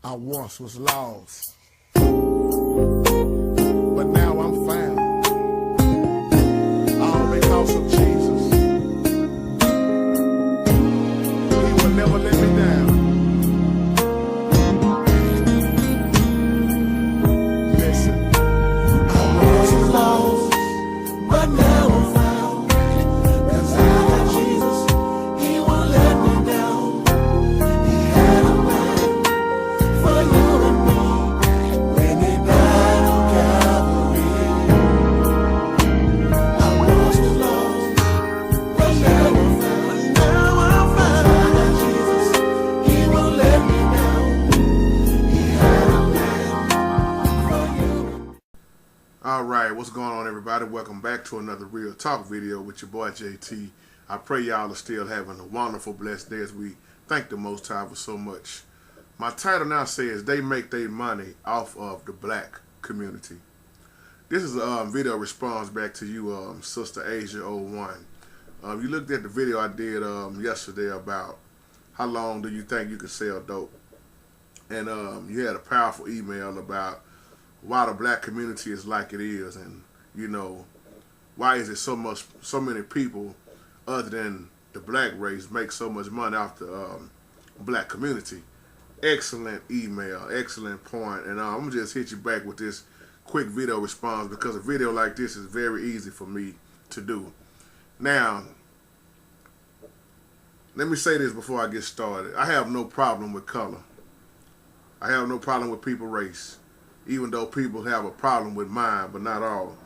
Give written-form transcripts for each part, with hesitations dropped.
I once was lost, but now I'm found. All because of Jesus. He will never let me down. Listen, I once was lost, but now I'm found. 'Cause I got Jesus, He won't let me down. He had a plan for you and me when He died on Calvary. I once was lost, but now I'm found. Now I'm found. I got Jesus, He won't let me down. He had a plan for you. All right, what's going on, everybody? Welcome back to another Real Talk video with your boy JT. I pray y'all are still having a wonderful, blessed day as we thank the Most High for so much. My title now says, they make their money off of the black community. This is a video response back to you, Sister Asia01. You looked at the video I did yesterday about how long do you think you can sell dope. And you had a powerful email about why the black community is like it is, and you know, why is it so many people other than the black race make so much money off the black community. Excellent email, excellent point, and I'm gonna just hit you back with this quick video response because a video like this is very easy for me to do. Now, let me say this before I get started. I have no problem with color. I have no problem with people race, even though people have a problem with mine, but not all.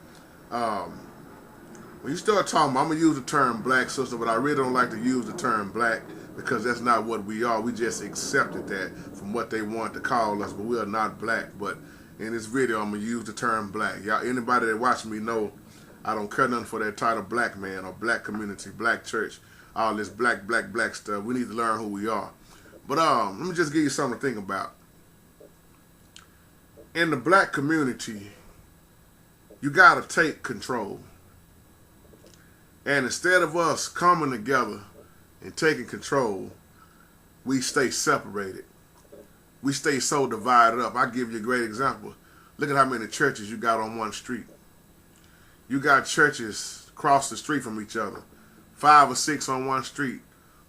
When you start talking, I'm going to use the term black, sister, but I really don't like to use the term black because that's not what we are. We just accepted that from what they want to call us, but we are not black. But in this video, I'm going to use the term black. Y'all, anybody that watch me know I don't care nothing for that title black man or black community, black church, all this black stuff. We need to learn who we are. But let me just give you something to think about. In the black community, you got to take control. And instead of us coming together and taking control, we stay separated. We stay so divided up. I'll give you a great example. Look at how many churches you got on one street. You got churches across the street from each other, 5 or 6 on one street,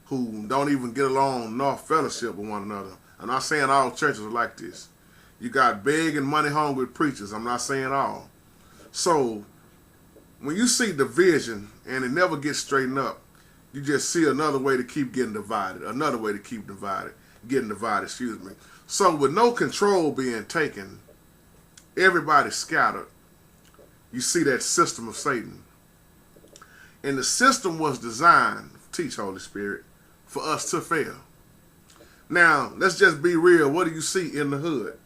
who don't even get along nor fellowship with one another. I'm not saying all churches are like this. You got big and money-hungry preachers. I'm not saying all. So, when you see division and it never gets straightened up, you just see another way to keep getting divided. Another way to keep getting divided, excuse me. So, with no control being taken, everybody scattered. You see that system of Satan. And the system was designed, teach Holy Spirit, for us to fail. Now, let's just be real. What do you see in the hood?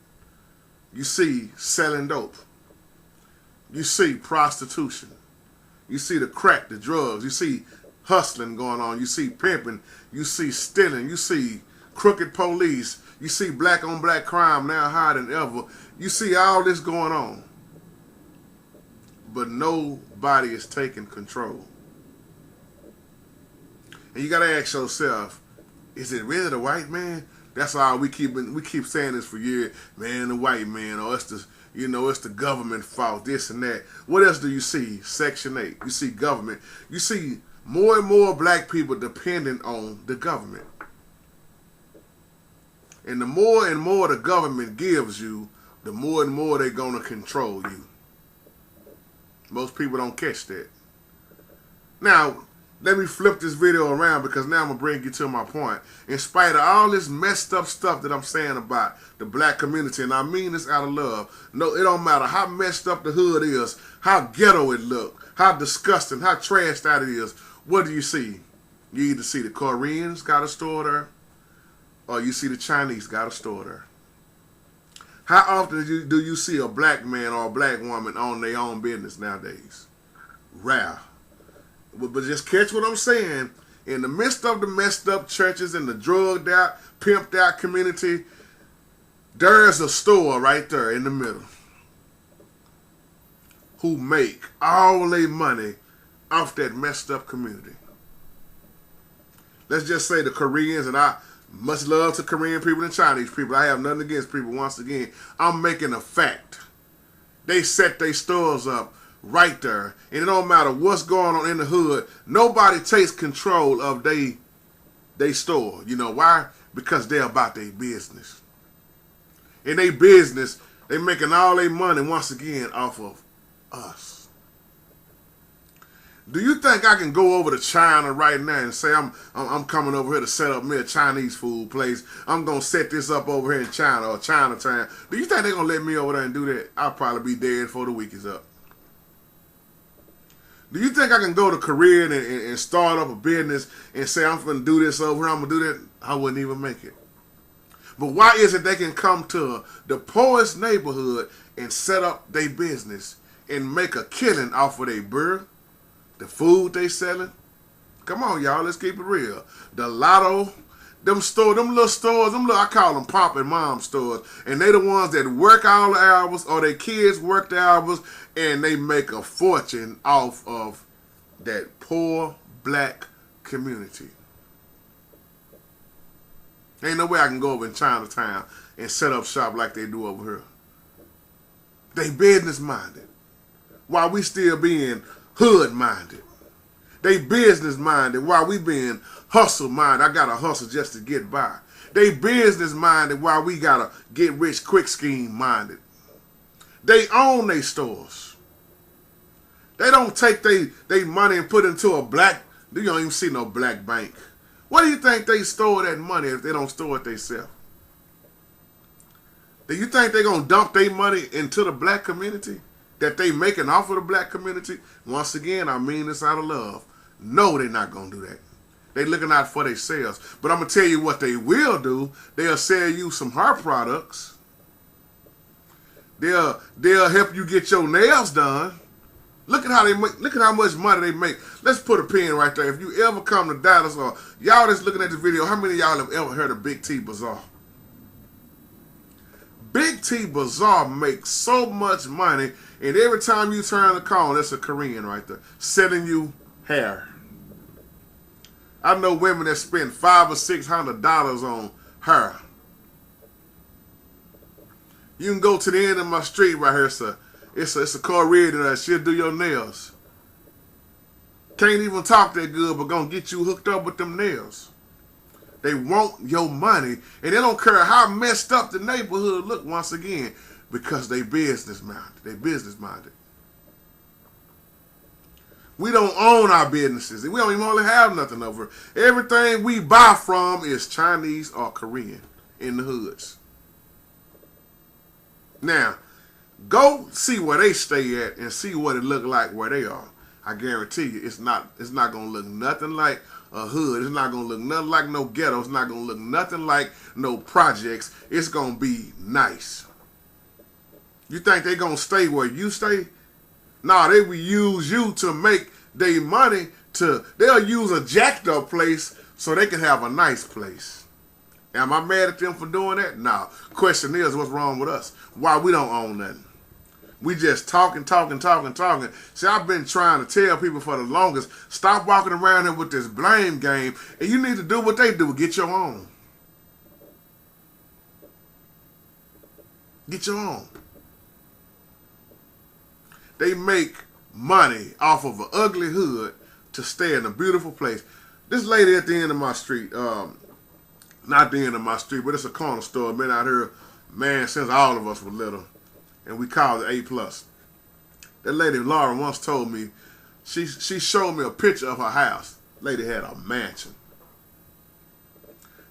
You see selling dope. You see prostitution. You see the crack, the drugs. You see hustling going on. You see pimping. You see stealing. You see crooked police. You see black on black crime now higher than ever. You see all this going on. But nobody is taking control. And you got to ask yourself, is it really the white man? That's all we keep saying this for years. Man, the white man, or it's the, you know, it's the government fault, this and that. What else do you see? Section 8. You see government. You see more and more black people dependent on the government. And the more and more the government gives you, the more and more they're going to control you. Most people don't catch that. Now, let me flip this video around because now I'm going to bring you to my point. In spite of all this messed up stuff that I'm saying about the black community, and I mean this out of love, no, it don't matter how messed up the hood is, how ghetto it look, how disgusting, how trashed out it is, what do you see? You either see the Koreans got a store there, or you see the Chinese got a store there. How often do you see a black man or a black woman own their own business nowadays? Rare. But just catch what I'm saying. In the midst of the messed up churches and the drugged out, pimped out community, there's a store right there in the middle who make all their money off that messed up community. Let's just say the Koreans, and Much love to Korean people and Chinese people. I have nothing against people. Once again, I'm making a fact. They set their stores up right there. And it don't matter what's going on in the hood. Nobody takes control of they store. You know why? Because they're about their business. In their business, they making all their money once again off of us. Do you think I can go over to China right now and say I'm coming over here to set up me a Chinese food place? I'm gonna set this up over here in China or Chinatown. Do you think they're gonna let me over there and do that? I'll probably be dead before the week is up. Do you think I can go to Korea and start up a business and say I'm gonna do this over here, I'm gonna do that? I wouldn't even make it. But why is it they can come to the poorest neighborhood and set up their business and make a killing off of their bird? The food they selling? Come on, y'all, let's keep it real. The Lotto, them little stores, I call them pop and mom stores, and they the ones that work all the hours, or their kids work the hours, and they make a fortune off of that poor black community. Ain't no way I can go over in Chinatown and set up shop like they do over here. They business minded, while we still being hood minded. They business minded while we being hustle minded. I gotta hustle just to get by. They business minded while we gotta get rich quick scheme minded. They own their stores. They don't take they money and put into a black, you don't even see no black bank. Where do you think they store that money if they don't store it themselves? Do you think they're gonna dump their money into the black community that they making off of the black community? Once again, I mean this out of love. No, they're not going to do that. They looking out for themselves. But I'm going to tell you what they will do. They'll sell you some hair products. They'll help you get your nails done. Look at how they make. Look at how much money they make. Let's put a pin right there. If you ever come to Dallas, or y'all that's looking at this video, how many of y'all have ever heard of Big T Bazaar? Big T Bazaar makes so much money, and every time you turn the corner, that's a Korean right there selling you hair. I know women that spend $500 or $600 on hair. You can go to the end of my street right here, sir. It's a Korean that she'll do your nails. Can't even talk that good, but gonna get you hooked up with them nails. They want your money, and they don't care how messed up the neighborhood look once again, because they business minded. They business minded. We don't own our businesses. We don't even only have nothing over. Everything we buy from is Chinese or Korean in the hoods. Now, go see where they stay at and see what it look like where they are. I guarantee you, it's not gonna look nothing like a hood. It's not gonna look nothing like no ghetto. It's not gonna look nothing like no projects. It's gonna be nice. You think they gonna stay where you stay? Nah, they will use you to make their money. They'll use a jacked up place so they can have a nice place. Am I mad at them for doing that? Nah. Question is, what's wrong with us? Why we don't own nothing? We just talking. See, I've been trying to tell people for the longest, stop walking around here with this blame game, and you need to do what they do. Get your own. Get your own. They make money off of an ugly hood to stay in a beautiful place. This lady at the end of my street, not the end of my street, but it's a corner store. Been out here, man, since all of us were little, and we called it A+. That lady, Laura, once told me, she showed me a picture of her house. Lady had a mansion.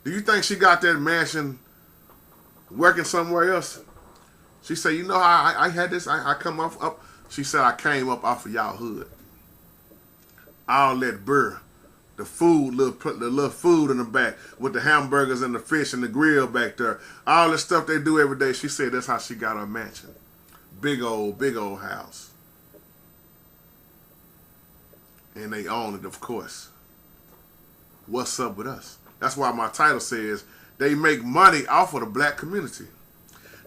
Do you think she got that mansion working somewhere else? She said, you know how I had this, I come up. She said, I came up off of y'all hood. All that burr, the food, the little food in the back with the hamburgers and the fish and the grill back there. All the stuff they do every day. She said that's how she got her mansion. Big old house. And they own it, of course. What's up with us? That's why my title says they make money off of the black community.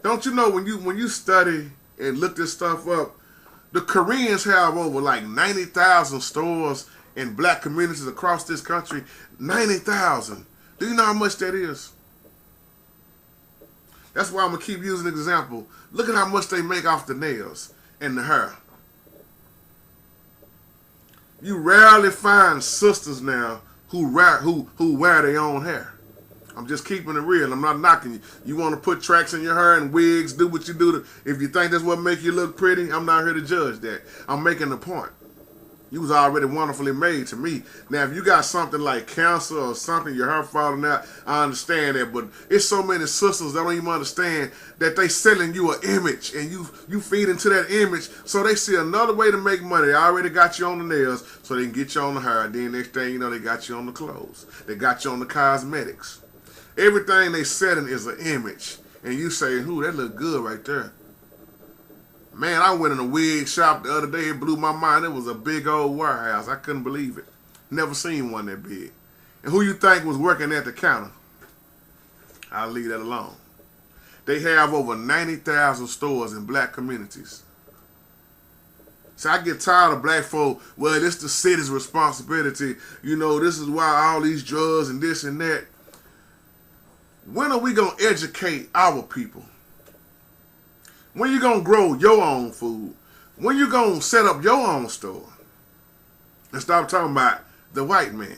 Don't you know when you study and look this stuff up, the Koreans have over like 90,000 stores in black communities across this country. 90,000. Do you know how much that is? That's why I'm going to keep using the example. Look at how much they make off the nails and the hair. You rarely find sisters now who wear their own hair. I'm just keeping it real. I'm not knocking you. You want to put tracks in your hair and wigs, do what you do. If you think that's what make you look pretty, I'm not here to judge that. I'm making a point. You was already wonderfully made to me. Now, if you got something like cancer or something, your hair falling out, I understand that. But it's so many sisters that don't even understand that they selling you an image and you feed into that image. So they see another way to make money. They already got you on the nails so they can get you on the hair. And then next thing you know, they got you on the clothes. They got you on the cosmetics. Everything they selling is an image. And you say, ooh, that look good right there. Man, I went in a wig shop the other day. It blew my mind. It was a big old warehouse. I couldn't believe it. Never seen one that big. And who you think was working at the counter? I'll leave that alone. They have over 90,000 stores in black communities. So I get tired of black folk, well, this the city's responsibility. You know, this is why all these drugs and this and that. When are we going to educate our people? When you going to grow your own food? When you going to set up your own store? And stop talking about the white man.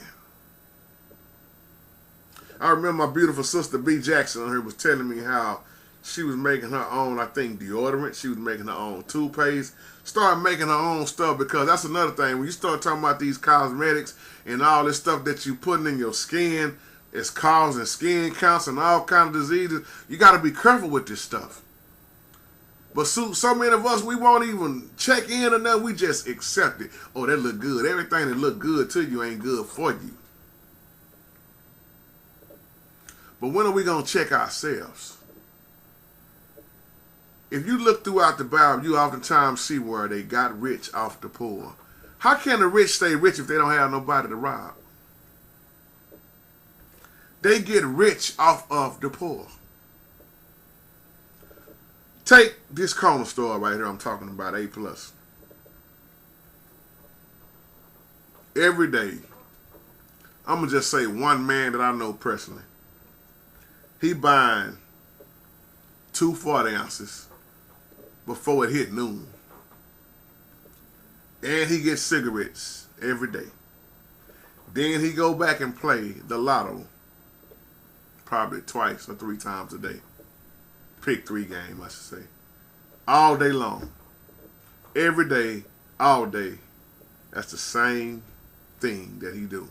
I remember my beautiful sister B. Jackson on here was telling me how she was making her own, I think, deodorant. She was making her own toothpaste. Started making her own stuff because that's another thing. When you start talking about these cosmetics and all this stuff that you putting in your skin, it's causing skin cancer and all kinds of diseases. You got to be careful with this stuff. But so many of us, we won't even check in or nothing. We just accept it. Oh, that look good. Everything that look good to you ain't good for you. But when are we going to check ourselves? If you look throughout the Bible, you oftentimes see where they got rich off the poor. How can the rich stay rich if they don't have nobody to rob? They get rich off of the poor. Take this corner store right here I'm talking about, A+. Every day, I'm going to just say one man that I know personally. He buying 2 40 ounces before it hit noon. And he gets cigarettes every day. Then he go back and play the lotto probably 2 or 3 times a day. Pick 3 game, I should say. All day long. Every day, all day. That's the same thing that he do.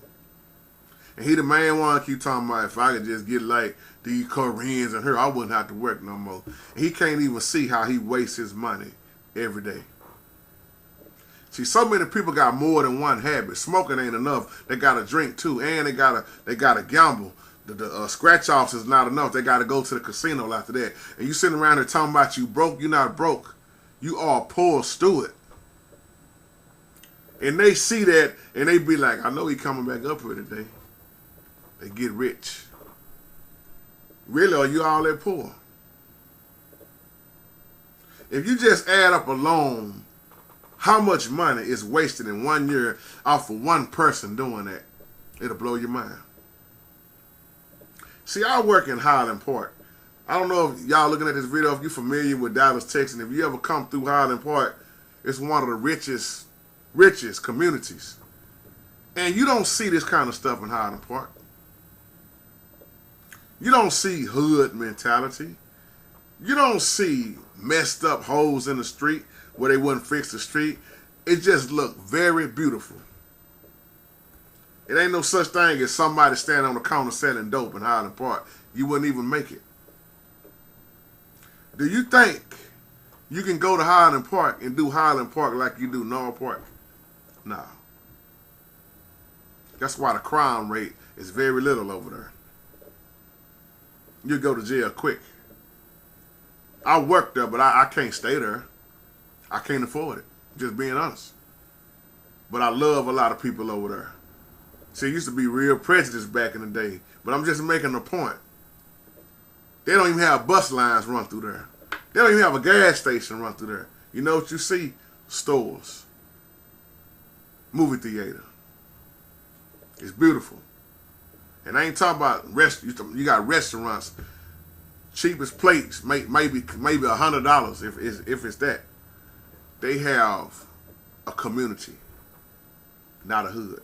And he the main one keep talking about if I could just get like these Koreans and her, I wouldn't have to work no more. And he can't even see how he wastes his money every day. See, so many people got more than one habit. Smoking ain't enough. They got to drink too, and they gotta gamble. The scratch-offs is not enough. They got to go to the casino after that. And you sitting around there talking about you broke. You're not broke. You are a poor steward. And they see that, and they be like, I know he coming back up here today. They get rich. Really, are you all that poor? If you just add up alone how much money is wasted in 1 year off of one person doing that, it'll blow your mind. See, I work in Highland Park. I don't know if y'all looking at this video, if you're familiar with Dallas, Texas. If you ever come through Highland Park, it's one of the richest communities. And you don't see this kind of stuff in Highland Park. You don't see hood mentality. You don't see messed up holes in the street where they wouldn't fix the street. It just looked very beautiful. It ain't no such thing as somebody standing on the corner selling dope in Highland Park. You wouldn't even make it. Do you think you can go to Highland Park and do Highland Park like you do North Park? No. That's why the crime rate is very little over there. You go to jail quick. I work there, but I can't stay there. I can't afford it, just being honest. But I love a lot of people over there. See, it used to be real prejudice back in the day, but I'm just making a point. They don't even have bus lines run through there. They don't even have a gas station run through there. You know what you see? Stores. Movie theater. It's beautiful. And I ain't talking about you got restaurants, cheapest plates, maybe $100 if it's that. They have a community, not a hood.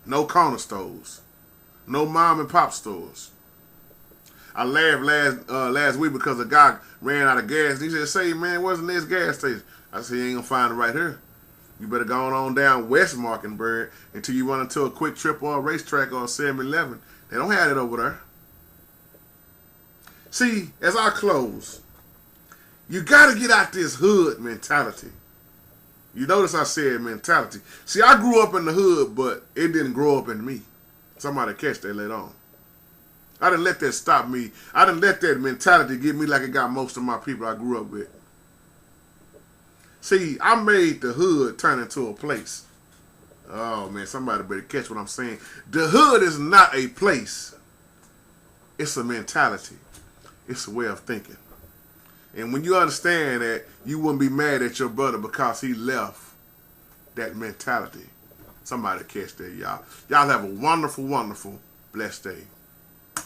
No corner stores, no mom and pop stores. I laughed last week because a guy ran out of gas. He said, "Say, man, where's the next gas station?" I said, "You ain't gonna find it right here. You better go on down West Markinburg until you run into a Quick Trip or a racetrack or a 7-Eleven. They don't have it over there." See, as I close, you got to get out this hood mentality. You notice I said mentality. See, I grew up in the hood, but it didn't grow up in me. Somebody catch that later on. I didn't let that stop me. I didn't let that mentality get me like it got most of my people I grew up with. See, I made the hood turn into a place. Oh, man, somebody better catch what I'm saying. The hood is not a place. It's a mentality. It's a way of thinking. And when you understand that, you wouldn't be mad at your brother because he left that mentality. Somebody catch that, y'all. Y'all have a wonderful, wonderful, blessed day.